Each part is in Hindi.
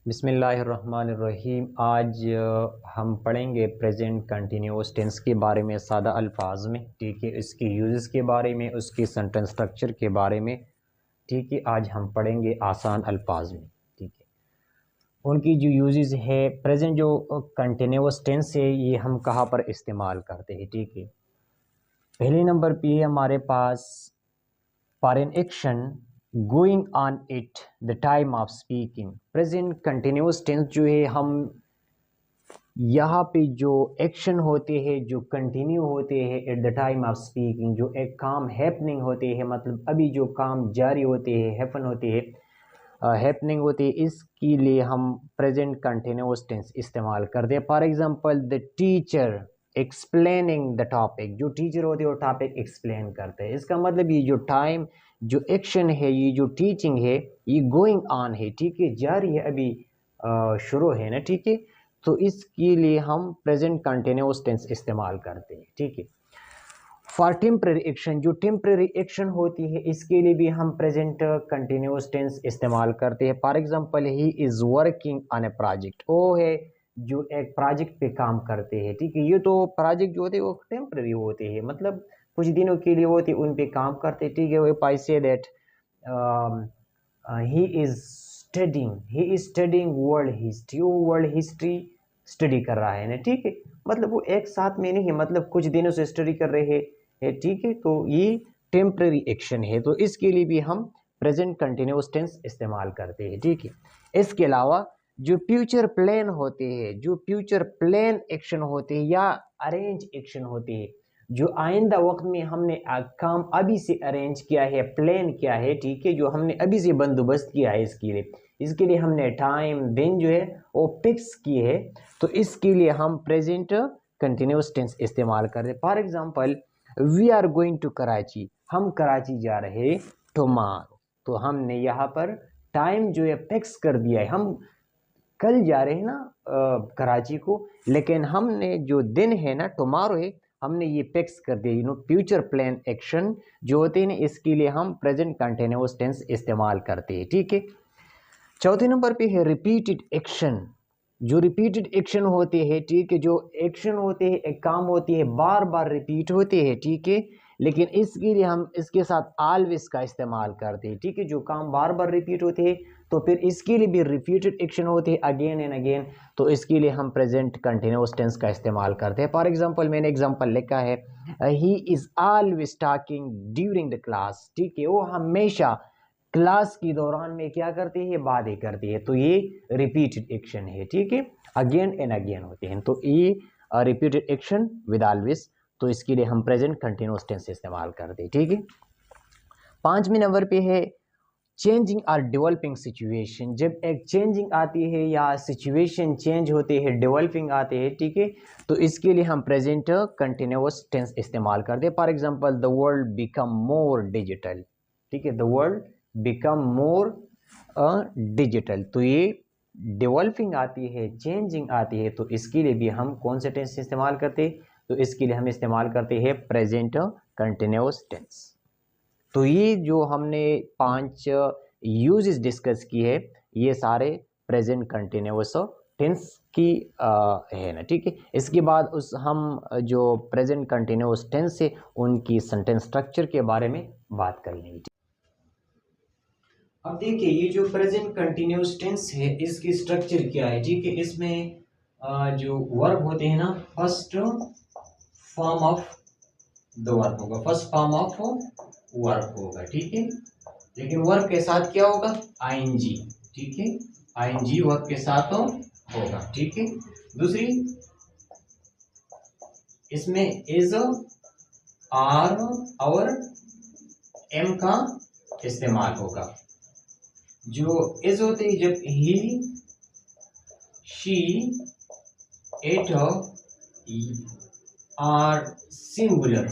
बिस्मिल्लाहिर्रहमानिर्रहीम। आज हम पढ़ेंगे प्रेजेंट कंटिन्यूअस टेंस के बारे में सादा अल्फाज में। ठीक है, इसके यूज़ के बारे में, उसके सेंटेंस स्ट्रक्चर के बारे में। ठीक है, आज हम पढ़ेंगे आसान अल्फाज में। ठीक है, उनकी जो यूज़ है, प्रेजेंट जो कंटिन्यूअस टेंस है, ये हम कहाँ पर इस्तेमाल करते हैं। ठीक है, पहले नंबर पे है हमारे पास for an action going on at the time of speaking. Present continuous tense जो है, हम यहाँ पे जो एक्शन होते हैं, जो कंटिन्यू होते हैं at the time of speaking, जो एक काम हैपनिंग होते हैं, मतलब अभी जो काम जारी होते हैं, हैपन होते हैं, हैपनिंग होती है, इसके लिए हम प्रेजेंट कंटिन्यूअस टेंस इस्तेमाल करते हैं। For example the teacher explaining the topic. जो टीचर होते हैं वो टॉपिक एक्सप्लेन करते हैं। इसका मतलब ये जो टाइम, जो एक्शन है, ये जो टीचिंग है, ये गोइंग ऑन है। ठीक है, जारी है, अभी शुरू है ना। ठीक है, तो इसके लिए हम प्रेजेंट कंटिन्यूअस टेंस इस्तेमाल करते हैं। ठीक है, फॉर टेम्परेरी एक्शन, जो टेम्परेरी एक्शन होती है, इसके लिए भी हम प्रेजेंट कंटिन्यूअस टेंस इस्तेमाल करते हैं। For example he is working on A project. वो है जो एक प्रोजेक्ट पे काम करते हैं। ठीक है, ये तो प्रोजेक्ट जो होते हैं वो टेम्परेरी होते हैं, मतलब कुछ दिनों के लिए होते हैं, उन पे काम करते हैं। ठीक है, वो I say that he is studying world history. वो वर्ल्ड हिस्ट्री स्टडी कर रहा है ना। ठीक है, मतलब वो एक साथ में नहीं, मतलब कुछ दिनों से स्टडी कर रहे हैं। ठीक है, तो ये टेम्परेरी एक्शन है, तो इसके लिए भी हम प्रेजेंट कंटिन्यूअस टेंस इस्तेमाल करते हैं। ठीक है, इसके अलावा जो फ्यूचर प्लान होते हैं, जो फ्यूचर प्लान एक्शन होते हैं या अरेंज एक्शन होते हैं, जो आइंदा वक्त में हमने काम अभी से अरेंज किया है, प्लान किया है। ठीक है, जो हमने अभी से बंदोबस्त किया है, इसके लिए हमने टाइम दिन जो है वो फिक्स किए है, तो इसके लिए हम प्रेजेंट कंटिन्यूअस टेंस इस्तेमाल कर रहे हैं। For example we are going to Karachi. हम कराची जा रहे टुमारो, तो हमने यहाँ पर टाइम जो है फिक्स कर दिया है। हम कल जा रहे हैं ना कराची को, लेकिन हमने जो दिन है ना, टुमारो है, हमने ये फिक्स कर दिया। फ्यूचर प्लान एक्शन जो होते हैं ना, इसके लिए हम प्रेजेंट कंटिन्यूअस टेंस इस्तेमाल करते हैं। ठीक है, चौथे नंबर पे है रिपीटेड एक्शन। जो रिपीटेड एक्शन होते हैं, ठीक है, जो एक्शन होते हैं, एक काम होती है, बार बार रिपीट होते हैं। ठीक है, लेकिन इसके लिए हम इसके साथ ऑलवेज का इस्तेमाल करते हैं। ठीक है, जो काम बार बार रिपीट होते हैं, तो फिर इसके लिए भी रिपीटेड एक्शन होते हैं, अगेन एंड अगेन, तो इसके लिए हम प्रेजेंट कंटिन्यूअस टेंस का इस्तेमाल करते हैं। फॉर एग्जांपल मैंने एग्जांपल लिखा है he is always talking during the class. ठीक है, वो हमेशा क्लास के दौरान में क्या करती है, बातें करती है, तो ये रिपीटेड एक्शन है। ठीक है, अगेन एंड अगेन होते हैं, तो ये रिपीटेड एक्शन विद ऑलवेज, तो इसके लिए हम प्रेजेंट कंटिन्यूअस टेंस इस्तेमाल करते हैं। ठीक है, पांचवें नंबर पे है चेंजिंग और डेवलपिंग सिचुएशन। जब एक चेंजिंग आती है या सिचुएशन चेंज होते हैं, डेवलपिंग आते हैं, ठीक है, तो इसके लिए हम प्रेजेंट कंटिन्यूअस टेंस इस्तेमाल करते हैं। For example the world become more digital. ठीक है, the world become more digital, तो ये डेवलपिंग आती है, चेंजिंग आती है, तो इसके लिए भी हम कौन से टेंस इस्तेमाल करते हैं, तो इसके लिए हम इस्तेमाल करते हैं प्रेजेंट कंटिन्यूअस टेंस। तो ये जो हमने 5 यूजेस डिस्कस की है, ये सारे प्रेजेंट कंटिन्यूअस टेंस की है ना। ठीक है, इसके बाद उस हम जो प्रेजेंट कंटिन्यूअस टेंस है, उनकी सेंटेंस स्ट्रक्चर के बारे में बात कर लेंगे। अब देखिए, ये जो प्रेजेंट कंटिन्यूअस टेंस है, इसकी स्ट्रक्चर क्या है। ठीक है, इसमें जो वर्ब होते हैं ना, first form of the verb होगा, फर्स्ट फॉर्म ऑफ वर्ब होगा। ठीक है, लेकिन वर्ब के साथ क्या होगा, आईएनजी। ठीक है, आईएनजी वर्ब के साथ होगा। ठीक है, दूसरी इसमें इज, आर और एम का इस्तेमाल होगा। जो इज होते हैं, जब he, she, it are singular,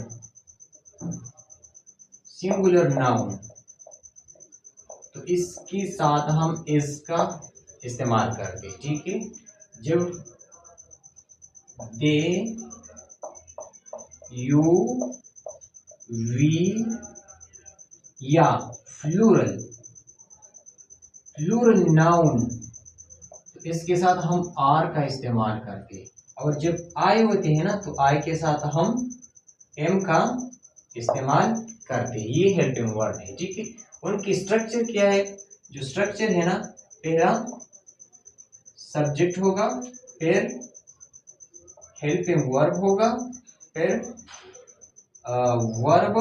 singular noun, तो इसके साथ हम इसका इस्तेमाल करते हैं। ठीक है, जब दे, यू, वी या फ्लूरल, फ्लूरल नाउन, इसके साथ हम आर का इस्तेमाल करते हैं, और जब आई होते हैं ना तो आई के साथ हम एम का इस्तेमाल करते हैं। ये हेल्पिंग वर्ड है, ठीक है। उनकी स्ट्रक्चर क्या है? जो स्ट्रक्चर है ना, पहला सब्जेक्ट होगा, फिर हेल्पिंग वर्ब होगा, फिर वर्ब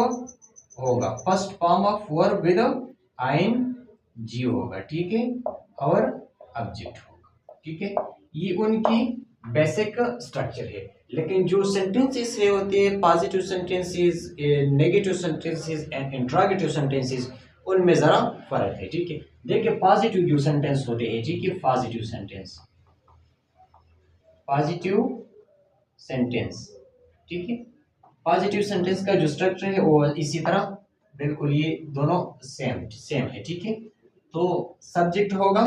होगा, first form of verb with आइन जी होगा, ठीक है, और ऑब्जेक्ट होगा, ठीक है। ये उनकी बेसिक स्ट्रक्चर है। लेकिन जो सेंटेंसेस है होते हैं positive sentences, negative sentences and interrogative sentences, उनमें जरा फर्क है, ठीक है। देखिए पॉजिटिव जो सेंटेंस होते हैं, ठीक है, पॉजिटिव सेंटेंस, ठीक है। पॉजिटिव सेंटेंस का जो स्ट्रक्चर है वो इसी तरह बिल्कुल ये दोनों सेम है, ठीक है। तो सब्जेक्ट होगा,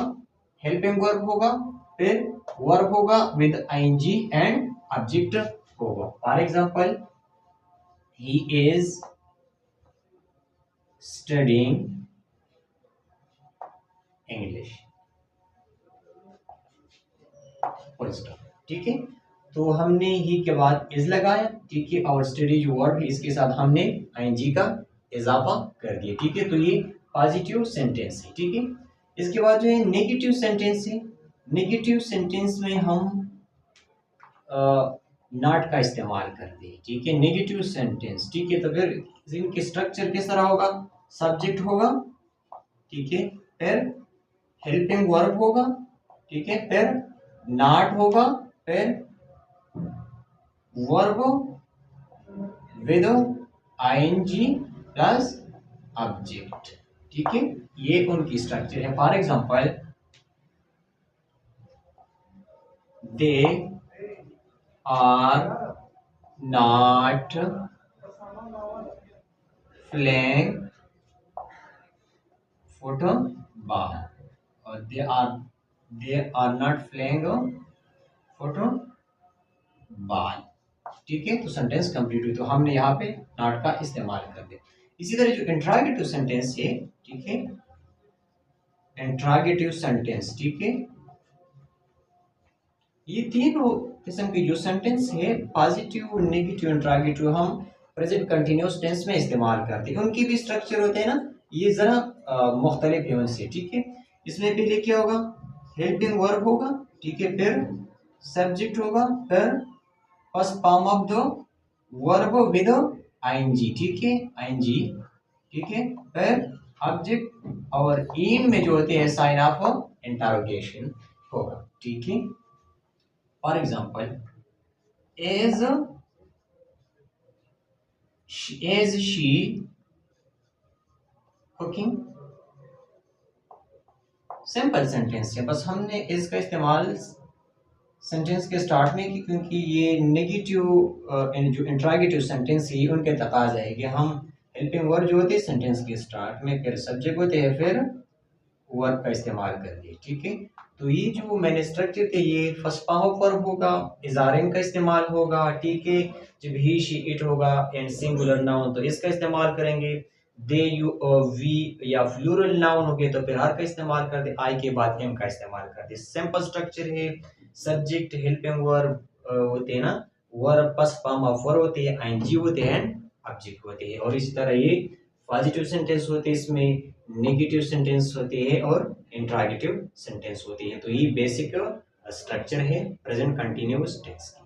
हेल्पिंग वर्ब होगा, फिर वर्ब होगा विद आईएनजी एंड ऑब्जेक्ट होगा। For example, he is studying English, full stop, ठीक है। तो हमने ही के बाद इज लगाया, ठीक है, और स्टडी जो वर्ब है इसके साथ हमने आईएनजी का इजाफा कर दिया, ठीक है। तो ये पॉजिटिव सेंटेंस है, ठीक है। इसके बाद जो है नेगेटिव सेंटेंस है। नेगेटिव सेंटेंस में हम नॉट का इस्तेमाल करते हैं, ठीक है, नेगेटिव सेंटेंस, ठीक है। तो फिर इनके स्ट्रक्चर किस तरह होगा? सब्जेक्ट होगा, ठीक है, फिर हेल्पिंग वर्ब होगा, ठीक है, फिर नॉट होगा, फिर verb with ING plus object, ठीक है। ये उनकी स्ट्रक्चर है। For example, they are not playing football, और they are not playing football, ठीक है। तो सेंटेंस कंप्लीट हुई, तो हमने यहाँ पे नॉट का इस्तेमाल कर दिया। इसी तरह जो इंट्रोगेटिव सेंटेंस है, ठीक है, इंट्रोगेटिव सेंटेंस, ठीक है, ये तीनों किस्म की जो सेंटेंस है पॉजिटिव, नेगेटिव, इंट्रोगेटिव, हम प्रेजेंट कंटिन्यूअस टेंस में इस्तेमाल करते हैं। उनकी भी स्ट्रक्चर होते हैं ना, ये जरा मुख्तलिफ है उनसे, ठीक है। इसमें पहले क्या होगा? हेल्पिंग वर्ब होगा, ठीक है, फिर सब्जेक्ट होगा, फिर first form of the verb with I N G, ठीक है, आईएनजी, ठीक है, फिर ऑब्जेक्ट, और इन में जो होते हैं साइन ऑफ इंटरोगेशन होगा, ठीक है। For example, as she cooking, simple sentence है, बस हमने इसका इस्तेमाल सेंटेंस के स्टार्ट में की, क्योंकि ये नेगेटिव जो इंट्रोगेटिव सेंटेंस है उनके तकाजा है कि हम हेल्पिंग वर्ब जो होते हैं सेंटेंस के स्टार्ट में, फिर सब्जेक्ट होते हैं, फिर वर्ब का इस्तेमाल कर दिए, ठीक है। तो ये जो मैंने स्ट्रक्चर थे, ये फर्स्ट फॉर्म ऑफ वर्ब होगा, इजारिन का इस्तेमाल होगा, ठीक है। जब ही शी इट होगा एंड सिंगुलर नाउन तो इसका इस्तेमाल करेंगे। दे यू वी या फ्लूरल नाउन हो गए तो फिर आर का इस्तेमाल कर दे, आई के बाद एम का इस्तेमाल कर दे। सिंपल स्ट्रक्चर है। सब्जेक्ट, हेल्पिंग वर्ब होते हैं ना, verb first form of verb होते हैं, आईएनजी होते हैं, ऑब्जेक्ट होते हैं। और इसी तरह ये पॉजिटिव सेंटेंस होते हैं, इसमें नेगेटिव सेंटेंस होते हैं और इंट्रोगेटिव सेंटेंस होती है। तो ये बेसिक स्ट्रक्चर है प्रेजेंट कंटिन्यूअस टेंस की।